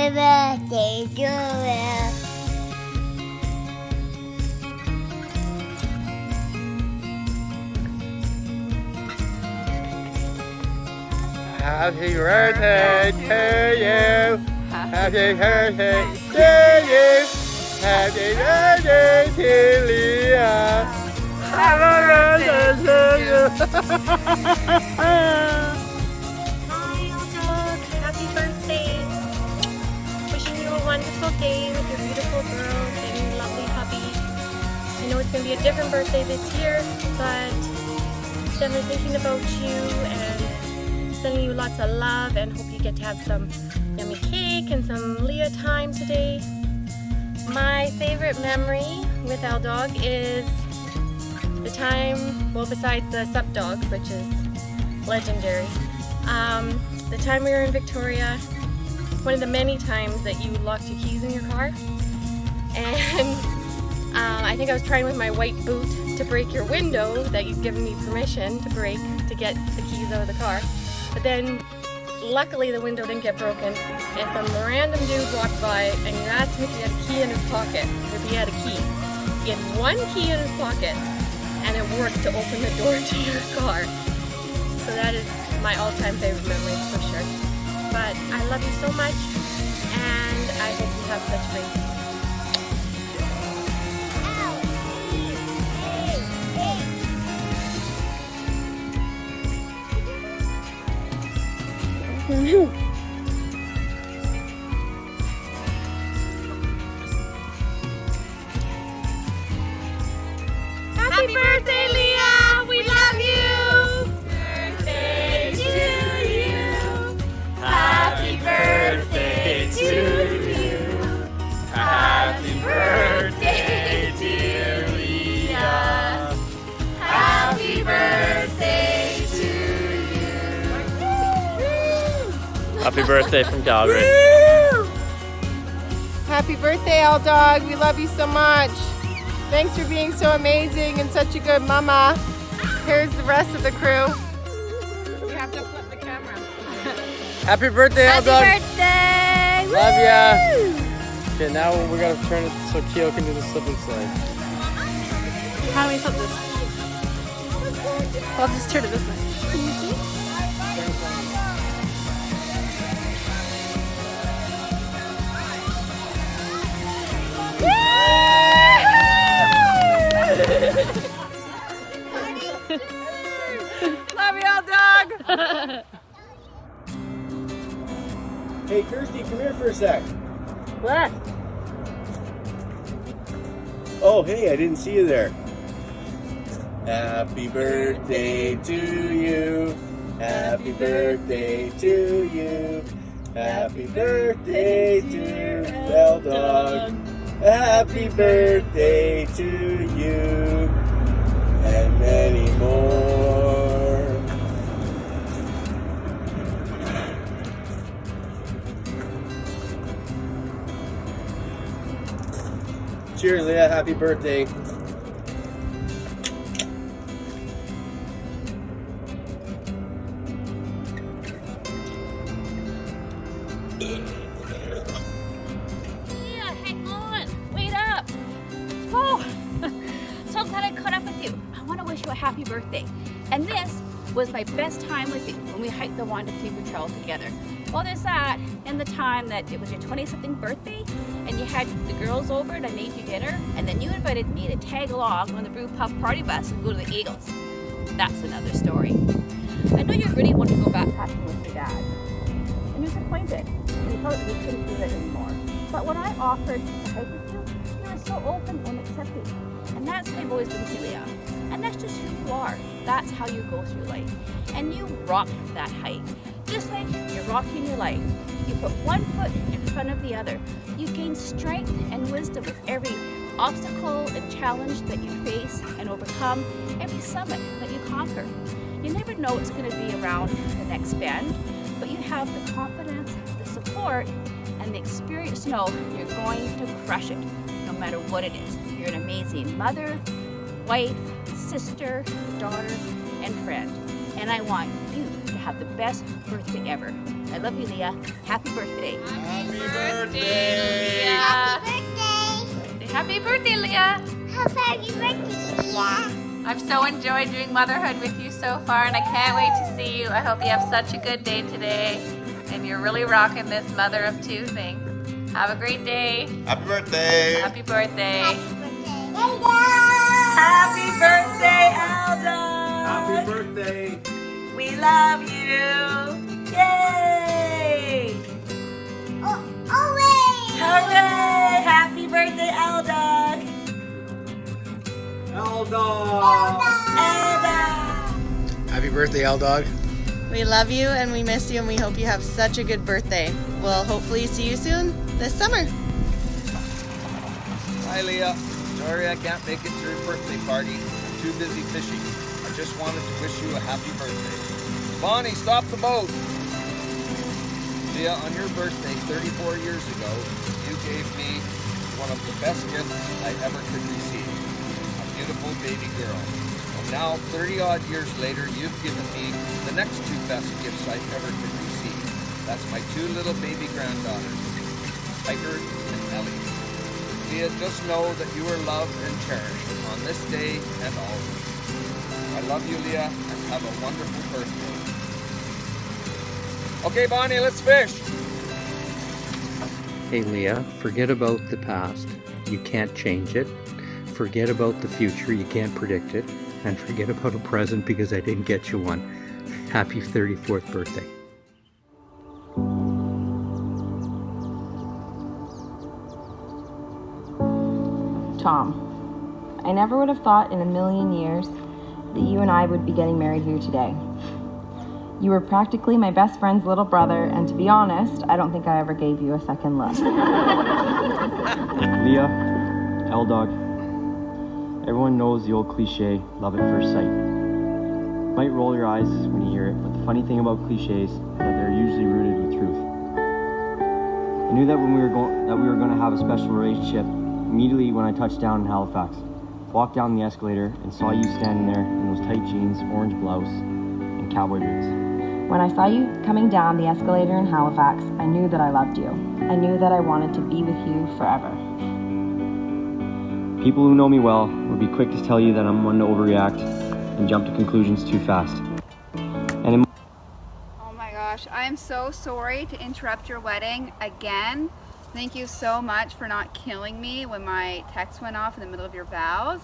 Happy birthday to you. Happy birthday to you. Happy birthday to you. Happy birthday to Leah. Happy birthday to you. Hi, old dog. Happy birthday. Wishing you a wonderful day with your beautiful girl and lovely puppy. I know it's going to be a different birthday this year, but definitely thinking about you and sending you lots of love, and hope you get to have some yummy cake and some Leah time today. My favorite memory with our dog is the time, well, besides the sup dogs, which is legendary, the time we were in Victoria, one of the many times that you locked your keys in your car, and I think I was trying with my white boot to break your window that you've given me permission to break to get the keys out of the car. But then, luckily the window didn't get broken, and some random dude walked by and you asked him if he had a key in his pocket, if he had a key. He had one key in his pocket, and it worked to open the door to your car. So that is my all-time favorite memory for sure. But I love you so much, and I hope you have such great days. Happy birthday, Leah! We love you! Birthday to you! Happy birthday to you! Happy birthday, dear Leah! Happy birthday to you! Happy birthday from Calgary. Happy birthday, old dog. We love you so much. Thanks for being so amazing and such a good mama. Here's the rest of the crew. You have to flip the camera. Happy birthday, Al dog. Happy birthday! Love ya. Okay, now we're gonna turn it so Keo can do the slip and slide. How do we flip this? I'll just turn it this way. Love you, old dog. Hey, Kirsty, come here for a sec. What? Oh, hey, I didn't see you there. Happy birthday to you. Happy birthday to you. Happy birthday to Al Dog. Happy birthday to you. And many more. Cheers, Leah. Happy birthday. Yeah, hang on. Wait up. Oh, so glad I caught up with you. I want to wish you a happy birthday. And this was my best time with you when we hiked the Wanda Fever Trail together. Well, there's that, and the time that it was your 20-something birthday, and you had the girls over and I made you dinner, and then you invited me to tag along on the Brew Puff party bus and go to the Eagles. That's another story. I know you really want to go backpacking with your dad, and you're disappointed. You thought we couldn't do that anymore. But when I offered to hike with you, you were so open and accepting. And that's what I've always been to, Leah. And that's just who you are. That's how you go through life. And you rocked that hike. Just like you're rocking your life. You put one foot in front of the other. You gain strength and wisdom with every obstacle and challenge that you face and overcome, every summit that you conquer. You never know what's going to be around the next bend, but you have the confidence, the support, and the experience to know you're going to crush it, no matter what it is. You're an amazing mother, wife, sister, daughter, and friend. And I want you to have the best birthday ever. I love you, Leah. Happy birthday. Happy birthday, Leah. Happy birthday. Happy birthday, Leah. Happy birthday, Leah. I've so enjoyed doing motherhood with you so far, and I can't wait to see you. I hope you have such a good day today, and you're really rocking this mother of two thing. Have a great day. Happy birthday. Happy birthday. Happy birthday, Aldo! Happy birthday. We love you! Yay! Hooray! Happy birthday, Aldo! L-Dog. Happy birthday, L-Dog. We love you and we miss you and we hope you have such a good birthday. We'll hopefully see you soon this summer. Hi, Leah. Sorry I can't make it to your birthday party. I'm too busy fishing. I just wanted to wish you a happy birthday. Bonnie, stop the boat. Leah, on your birthday 34 years ago, you gave me one of the best gifts I ever could receive. A beautiful baby girl. And now, 30 odd years later, you've given me the next two best gifts I ever could receive. That's my two little baby granddaughters, Tiger and Ellie. Leah, just know that you are loved and cherished on this day and always. I love you, Leah, and have a wonderful birthday. Okay, Bonnie, let's fish. Hey, Leah, forget about the past. You can't change it. Forget about the future. You can't predict it. And forget about a present because I didn't get you one. Happy 34th birthday. Tom, I never would have thought in a million years that you and I would be getting married here today. You were practically my best friend's little brother, and to be honest, I don't think I ever gave you a second look. Leah, L-Dog, everyone knows the old cliche, love at first sight. You might roll your eyes when you hear it, but the funny thing about cliches is that they're usually rooted with truth. I knew that when we were going to have a special relationship immediately when I touched down in Halifax. Walked down the escalator and saw you standing there in those tight jeans, orange blouse, and cowboy boots. When I saw you coming down the escalator in Halifax, I knew that I loved you. I knew that I wanted to be with you forever. People who know me well would be quick to tell you that I'm one to overreact and jump to conclusions too fast. And oh my gosh, I am so sorry to interrupt your wedding again. Thank you so much for not killing me when my text went off in the middle of your vows.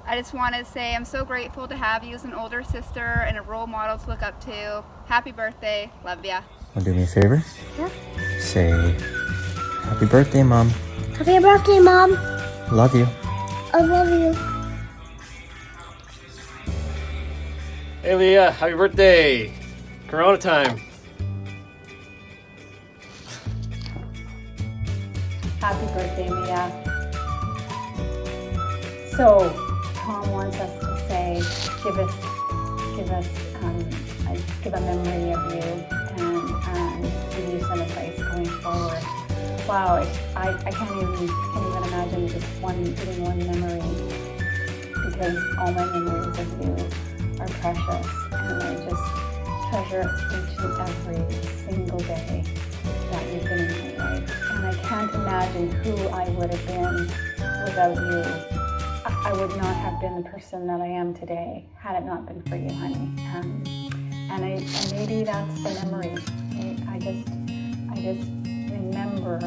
I just want to say I'm so grateful to have you as an older sister and a role model to look up to. Happy birthday. Love ya. Want to do me a favor? Yeah. Say, happy birthday, Mom. Happy birthday, Mom. Love you. I love you. Hey, Leah, happy birthday. Corona time. Happy birthday, Leah. So, Tom wants us to say, give a memory of you and give you some advice going forward. Wow, I can't even imagine just giving one memory, because all my memories of you are precious, and I just treasure each and every single day that you've been in my life. And I can't imagine who I would have been without you. I would not have been the person that I am today had it not been for you, honey. And maybe that's the memory. I just remember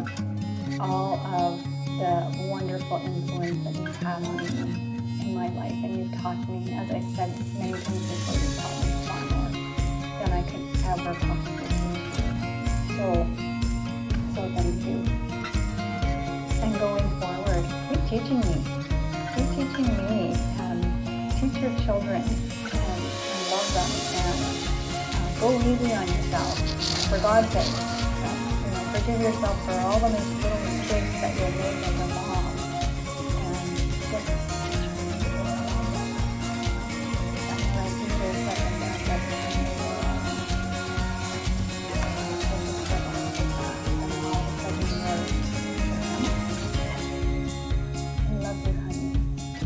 all of the wonderful influence that you've had on me in my life, and you've taught me, as I said many times before, you've taught me far more than I could ever possibly do. So thank you. And going forward, keep teaching me. Keep teaching me. Teach your children and love them, and go easy on yourself. For God's sake, forgive yourself for all the little mistakes that you'll make as a mom. And just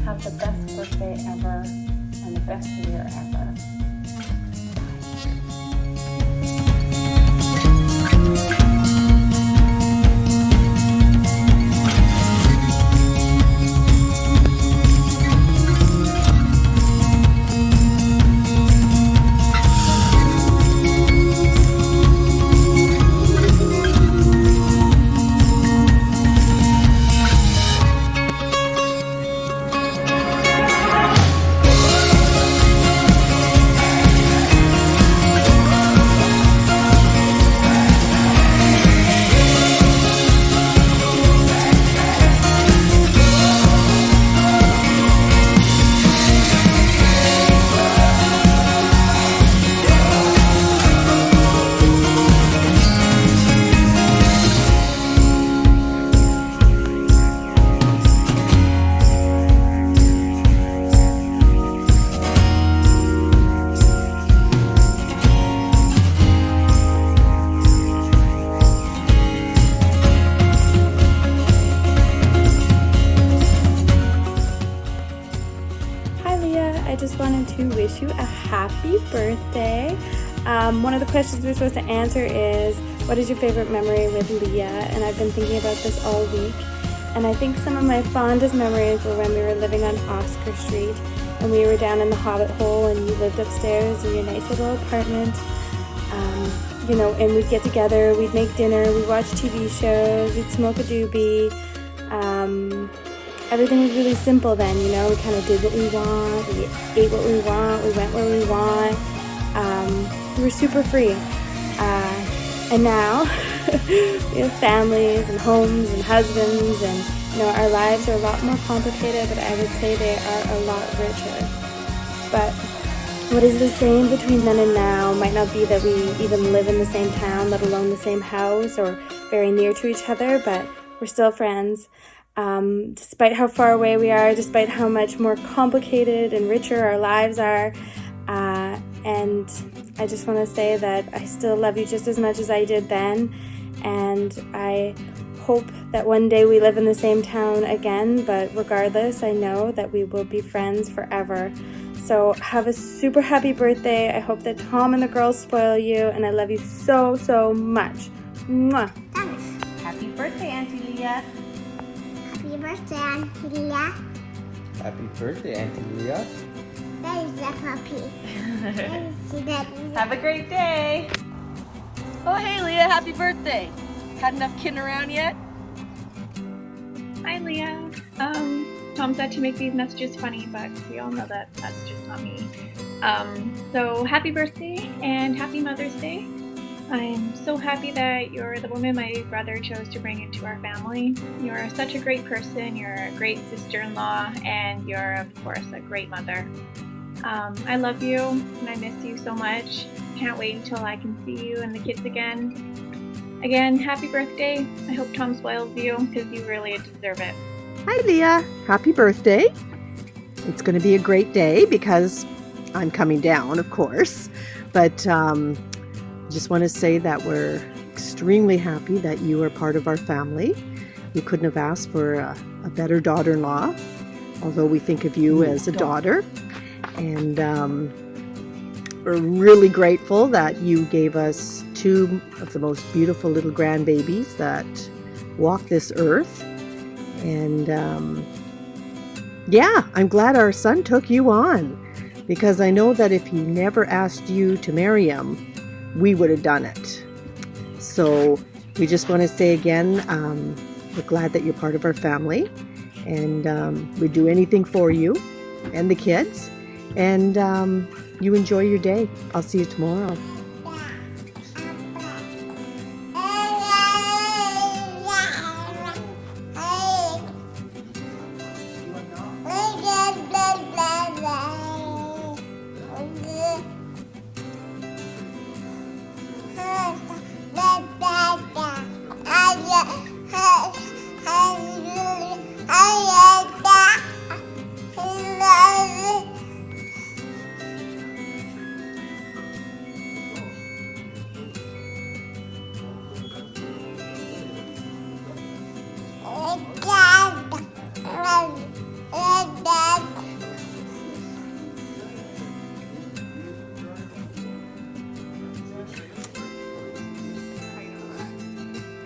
have the best birthday ever and the best year ever. happy birthday. One of the questions we're supposed to answer is, what is your favorite memory with Leah? And I've been thinking about this all week. And I think some of my fondest memories were when we were living on Oscar Street and we were down in the Hobbit hole and you lived upstairs in your nice little apartment. You know, and we'd get together, we'd make dinner, we'd watch TV shows, we'd smoke a doobie. Everything was really simple then, you know. We kind of did what we want, we ate what we want, we went where we want. We were super free. And now we have families and homes and husbands, and you know, our lives are a lot more complicated, but I would say they are a lot richer. But what is the same between then and now might not be that we even live in the same town, let alone the same house or very near to each other, but we're still friends. Despite how far away we are, despite how much more complicated and richer our lives are. And I just want to say that I still love you just as much as I did then. And I hope that one day we live in the same town again, but regardless, I know that we will be friends forever. So have a super happy birthday. I hope that Tom and the girls spoil you, and I love you so, so much. Mwah. Happy birthday, Auntie Leah. Happy birthday, Auntie Leah. Happy birthday, Auntie Leah. That is a puppy. Have a great day. Oh, hey, Leah, happy birthday. Had enough kidding around yet? Hi, Leah. Tom said to make these messages funny, but we all know that that's just not me. So happy birthday and happy Mother's Day. I'm so happy that you're the woman my brother chose to bring into our family. You're such a great person, you're a great sister-in-law, and you're, of course, a great mother. I love you, and I miss you so much. Can't wait until I can see you and the kids again. Again, happy birthday. I hope Tom spoils you, because you really deserve it. Hi, Leah. Happy birthday. It's going to be a great day because I'm coming down, of course. But I just want to say that we're extremely happy that you are part of our family. We couldn't have asked for a better daughter-in-law, although we think of you as a daughter. And we're really grateful that you gave us 2 of the most beautiful little grandbabies that walk this earth. And yeah, I'm glad our son took you on, because I know that if he never asked you to marry him, we would have done it. So we just want to say again, we're glad that you're part of our family, and we'd do anything for you and the kids. And you enjoy your day. I'll see you tomorrow.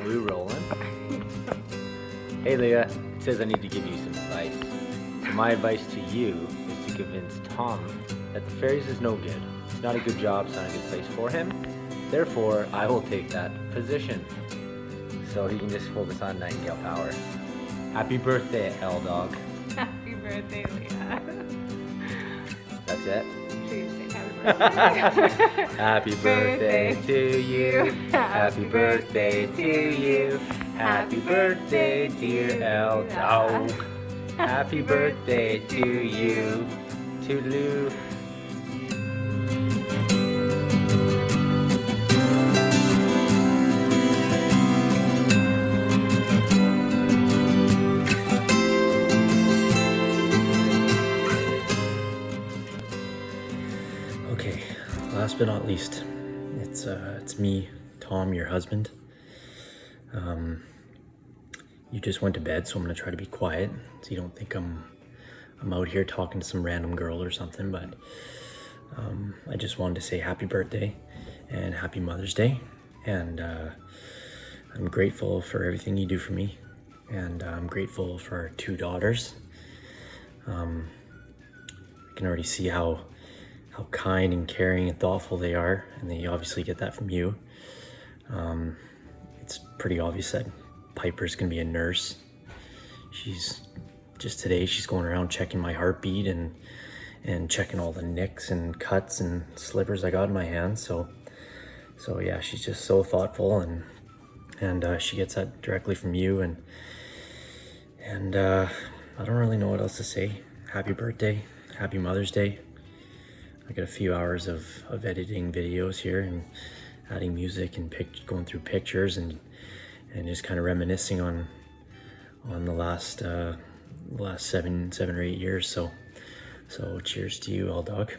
Are we rolling? Hey Leah, it says I need to give you some advice. So my advice to you is to convince Tom that the fairies is no good. It's not a good job, it's not a good place for him. Therefore, I will take that position. So he can just focus on Nightingale power. Happy birthday, L-Dog. Happy birthday, Leah. That's it? Happy birthday to you. Happy birthday to you. Happy birthday, dear L-Dog. Happy birthday to you. Toodaloo. Okay, last but not least, it's me, Tom, your husband. You just went to bed, so I'm gonna try to be quiet, so you don't think I'm out here talking to some random girl or something. But I just wanted to say happy birthday and happy Mother's Day. And I'm grateful for everything you do for me. And I'm grateful for our 2 daughters. I can already see how kind and caring and thoughtful they are, and they obviously get that from you. It's pretty obvious that Piper's gonna be a nurse. Today she's going around checking my heartbeat and checking all the nicks and cuts and slivers I got in my hand. So yeah, she's just so thoughtful, and she gets that directly from you, and I don't really know what else to say. Happy birthday, happy Mother's Day. I got a few hours of editing videos here and adding music and going through pictures and just kind of reminiscing on the last 7 or 8 years. So cheers to you, L Dog.